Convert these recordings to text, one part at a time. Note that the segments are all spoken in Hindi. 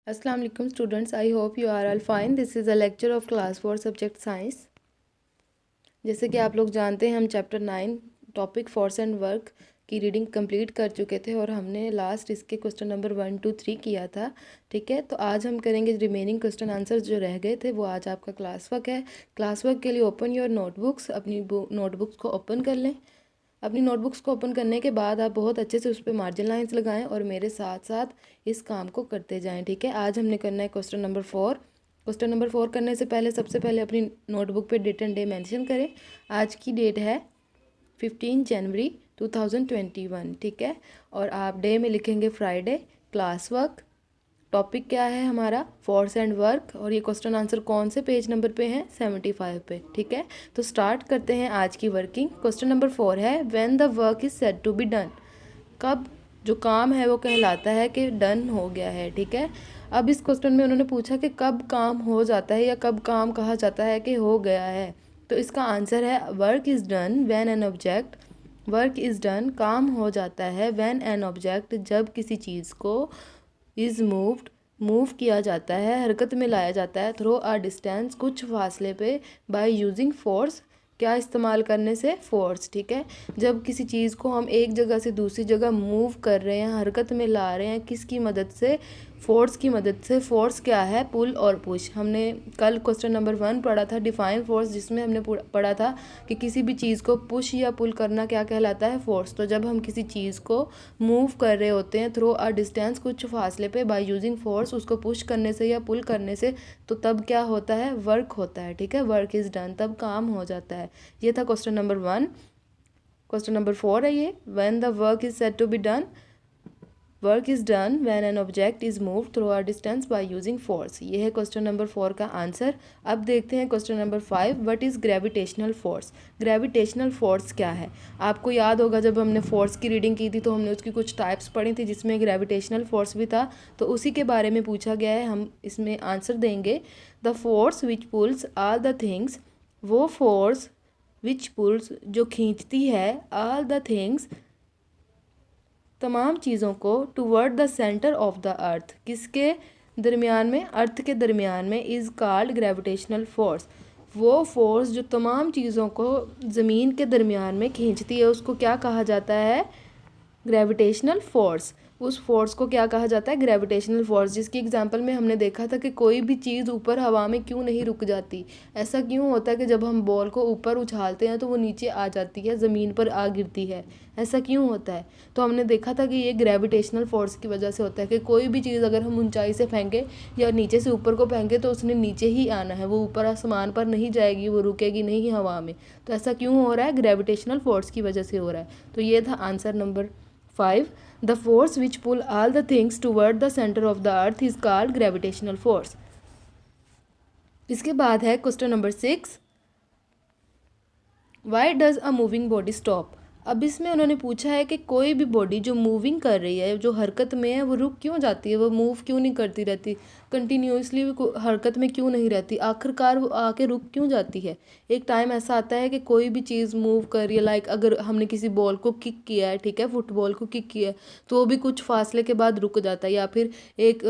Assalamu alaikum students, I hope you are all fine. This is a lecture of class 4 subject science. जैसे कि आप लोग जानते हैं हम chapter 9 topic force and work की रीडिंग कंप्लीट कर चुके थे और हमने लास्ट इसके क्वेश्चन नंबर 1 2 3 किया था। ठीक है, तो आज हम करेंगे रिमेनिंग क्वेश्चन आंसर्स जो रह गए थे वो आज आपका क्लास वर्क है। क्लास वर्क के लिए ओपन योर नोटबुक्स, अपनी नोटबुक्स को ओपन कर लें। अपनी नोटबुक्स को ओपन करने के बाद आप बहुत अच्छे से उस पर मार्जिन लाइंस लगाएं और मेरे साथ साथ इस काम को करते जाएं। ठीक है, आज हमने करना है क्वेश्चन नंबर 4। क्वेश्चन नंबर 4 करने से पहले सबसे पहले अपनी नोटबुक पे डेट एंड डे मेंशन करें। आज की डेट है 15 जनवरी 2021। ठीक है, और आप डे में लिखेंगे फ्राइडे। क्लास वर्क टॉपिक क्या है हमारा, फोर्स एंड वर्क, और ये क्वेश्चन आंसर कौन से पेज नंबर पे है, 75 पे। ठीक है, तो स्टार्ट करते हैं आज की वर्किंग। क्वेश्चन नंबर 4 है when the work is said to be done. कब जो काम है वो कहलाता है कि डन हो गया है। ठीक है, अब इस क्वेश्चन में उन्होंने पूछा कि कब काम हो जाता है या कब काम कहा जाता है कि हो गया है, तो इसका आंसर है work is done when an object. Work is done, काम हो जाता है, व्हेन एन ऑब्जेक्ट, जब किसी चीज़ को, इज़ मूव्ड, मूव किया जाता है, हरकत में लाया जाता है, थ्रो अ डिस्टेंस, कुछ फासले पे, बाय यूजिंग फोर्स, क्या इस्तेमाल करने से, फोर्स। ठीक है, जब किसी चीज़ को हम एक जगह से दूसरी जगह मूव कर रहे हैं, हरकत में ला रहे हैं, किसकी मदद से, फोर्स की मदद से। फोर्स क्या है, पुल और पुश। हमने कल क्वेश्चन नंबर 1 पढ़ा था डिफाइन फोर्स, जिसमें हमने पढ़ा था कि किसी भी चीज़ को पुश या पुल करना क्या कहलाता है, फोर्स। तो जब हम किसी चीज़ को मूव कर रहे होते हैं थ्रू अ डिस्टेंस, कुछ फासले पे, बाय यूजिंग फोर्स, उसको पुश करने से या पुल करने से, तो तब क्या होता है, वर्क होता है। ठीक है, वर्क इज़ डन, तब काम हो जाता है। ये था क्वेश्चन नंबर 1। क्वेश्चन नंबर 4 है ये, when the work is said to be done. Work is done when an object is move through a distance by using force. ये है क्वेश्चन नंबर 4 का आंसर। अब देखते हैं question number 5, what is gravitational force. Gravitational force क्या है, आपको याद होगा जब हमने फोर्स की रीडिंग की थी तो हमने उसकी कुछ टाइप्स पढ़ी थी जिसमें ग्रेविटेशनल फोर्स भी था, तो उसी के बारे में पूछा गया है। हम इसमें आंसर देंगे the force which pulls all the things. वो फोर्स विच पुल्स जो खींचती है, ऑल द थिंग्स तमाम चीज़ों को, toward the centre of the earth, किसके दरमियान में, अर्थ के दरमियान में, इज़ कॉल्ड ग्रेविटेशनल फोर्स। वो फोर्स जो तमाम चीज़ों को ज़मीन के दरमियान में खींचती है उसको क्या कहा जाता है, ग्रेविटेशनल फोर्स। उस फोर्स को क्या कहा जाता है, ग्रेविटेशनल फोर्स। जिसकी एग्जांपल में हमने देखा था कि कोई भी चीज़ ऊपर हवा में क्यों नहीं रुक जाती। ऐसा क्यों होता है कि जब हम बॉल को ऊपर उछालते हैं तो वो नीचे आ जाती है, ज़मीन पर आ गिरती है, ऐसा क्यों होता है। तो हमने देखा था कि ये ग्रेविटेशनल फोर्स की वजह से होता है कि कोई भी चीज़ अगर हम ऊंचाई से फेंकें या नीचे से ऊपर को फेंकें तो उसने नीचे ही आना है, वो ऊपर आसमान पर नहीं जाएगी, वो रुकेगी नहीं हवा में। तो ऐसा क्यों हो रहा है, ग्रेविटेशनल फोर्स की वजह से हो रहा है। तो ये था answer number 5। The force which pull all the things toward the center of the earth is called gravitational force. इसके बाद है question number 6, Why does a moving body stop? अब इसमें उन्होंने पूछा है कि कोई भी बॉडी जो मूविंग कर रही है, जो हरकत में है, वो रुक क्यों जाती है, वो मूव क्यों नहीं करती रहती, कंटिन्यूसली हरकत में क्यों नहीं रहती, आखिरकार वो आके रुक क्यों जाती है। एक टाइम ऐसा आता है कि कोई भी चीज़ मूव कर रही है, लाइक अगर हमने किसी बॉल को किक किया है, ठीक है, फुटबॉल को किक किया है, तो वो भी कुछ फासले के बाद रुक जाता है। या फिर एक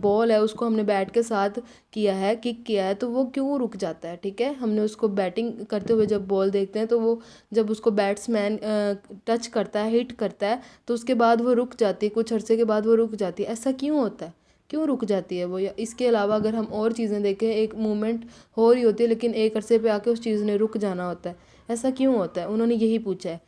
बॉल है उसको हमने बैट के साथ किया है, किक किया है, तो वो क्यों रुक जाता है। ठीक है, हमने उसको बैटिंग करते हुए जब बॉल देखते हैं तो वो जब उसको बैट्समैन टच करता है, हिट करता है, तो उसके बाद वो रुक जाती है, कुछ अरसे के बाद वो रुक जाती है। ऐसा क्यों होता है, क्यों रुक जाती है वो। या इसके अलावा अगर हम और चीज़ें देखें, एक मूवमेंट हो रही होती है लेकिन एक अरसे पे आके उस चीज़ ने रुक जाना होता है, ऐसा क्यों होता है, उन्होंने यही पूछा है।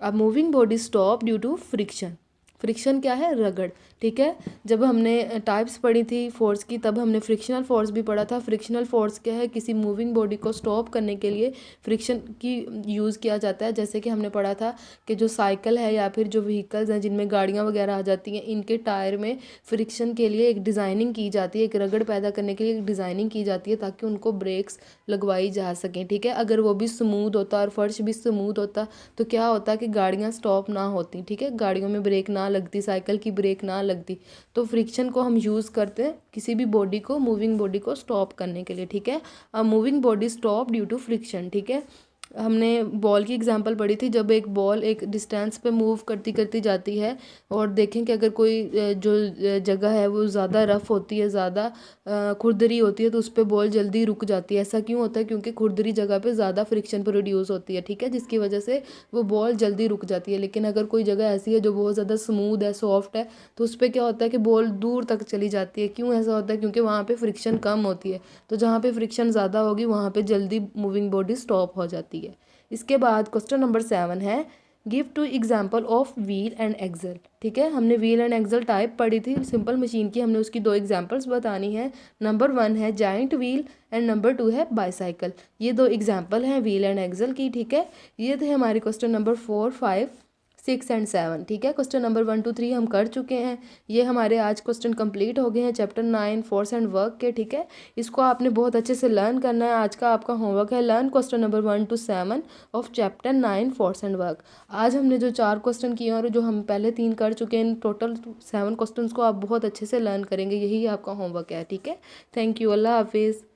अब moving body stop due to friction. Friction क्या है, रगड़। ठीक है, जब हमने टाइप्स पढ़ी थी फोर्स की तब हमने फ्रिक्शनल फोर्स भी पढ़ा था। फ्रिक्शनल फोर्स क्या है, किसी मूविंग बॉडी को स्टॉप करने के लिए फ्रिक्शन की यूज़ किया जाता है। जैसे कि हमने पढ़ा था कि जो साइकिल है या फिर जो व्हीकल्स हैं जिनमें गाड़ियाँ वगैरह आ जाती हैं, इनके टायर में फ्रिक्शन के लिए एक डिज़ाइनिंग की जाती है, एक रगड़ पैदा करने के लिए एक डिज़ाइनिंग की जाती है ताकि उनको ब्रेक्स लगवाई जा सकें। ठीक है, अगर वो भी स्मूथ होता और फर्श भी स्मूथ होता तो क्या होता कि गाड़ियाँ स्टॉप ना होती। ठीक है, गाड़ियों में ब्रेक ना लगती, साइकिल की ब्रेक ना लगती। तो फ्रिक्शन को हम यूज़ करते हैं किसी भी बॉडी को, मूविंग बॉडी को स्टॉप करने के लिए। ठीक है, a moving body stop due to friction. ठीक है, हमने बॉल की एग्जांपल पढ़ी थी, जब एक बॉल एक डिस्टेंस पे मूव करती करती जाती है और देखें कि अगर कोई जो जगह है वो ज़्यादा रफ़ होती है, ज़्यादा खुरदरी होती है, तो उस पर बॉल जल्दी रुक जाती है। ऐसा क्यों होता है? क्योंकि खुरदरी जगह पे ज़्यादा फ्रिक्शन प्रोड्यूस होती है, ठीक है, जिसकी वजह से वो बॉल जल्दी रुक जाती है। लेकिन अगर कोई जगह ऐसी है जो बहुत ज़्यादा स्मूथ है, सॉफ्ट है, तो उस पर क्या होता है कि बॉल दूर तक चली जाती है। क्यों ऐसा होता है? क्योंकि वहाँ पर फ्रिक्शन कम होती है। तो जहाँ पे फ्रिक्शन ज़्यादा होगी वहाँ पे जल्दी मूविंग बॉडी स्टॉप हो जाती है। इसके बाद क्वेश्चन नंबर 7 है, give two example of wheel and axle. ठीक है, हमने व्हील एंड एक्सल टाइप पढ़ी थी सिंपल मशीन की, हमने उसकी 2 एग्जाम्पल्स बतानी है। नंबर 1 है जाइंट व्हील एंड नंबर 2 है बाईसाइकिल। ये 2 एग्जाम्पल हैं व्हील एंड एक्सल की। ठीक है, ये थे हमारे क्वेश्चन नंबर 4, 5, 6 एंड 7। ठीक है, क्वेश्चन नंबर 1, 2, 3 हम कर चुके हैं। ये हमारे आज क्वेश्चन कंप्लीट हो गए हैं चैप्टर 9 फोर्स एंड वर्क के। ठीक है, इसको आपने बहुत अच्छे से लर्न करना है। आज का आपका होमवर्क है learn question number 1 to 7 of chapter 9 force and work. आज हमने जो 4 क्वेश्चन किए और जो हम पहले 3 कर चुके हैं, टोटल 7 क्वेश्चन को आप बहुत अच्छे से लर्न करेंगे। यही आपका होमवर्क है। ठीक है, थैंक यू, अल्लाह हाफिज़।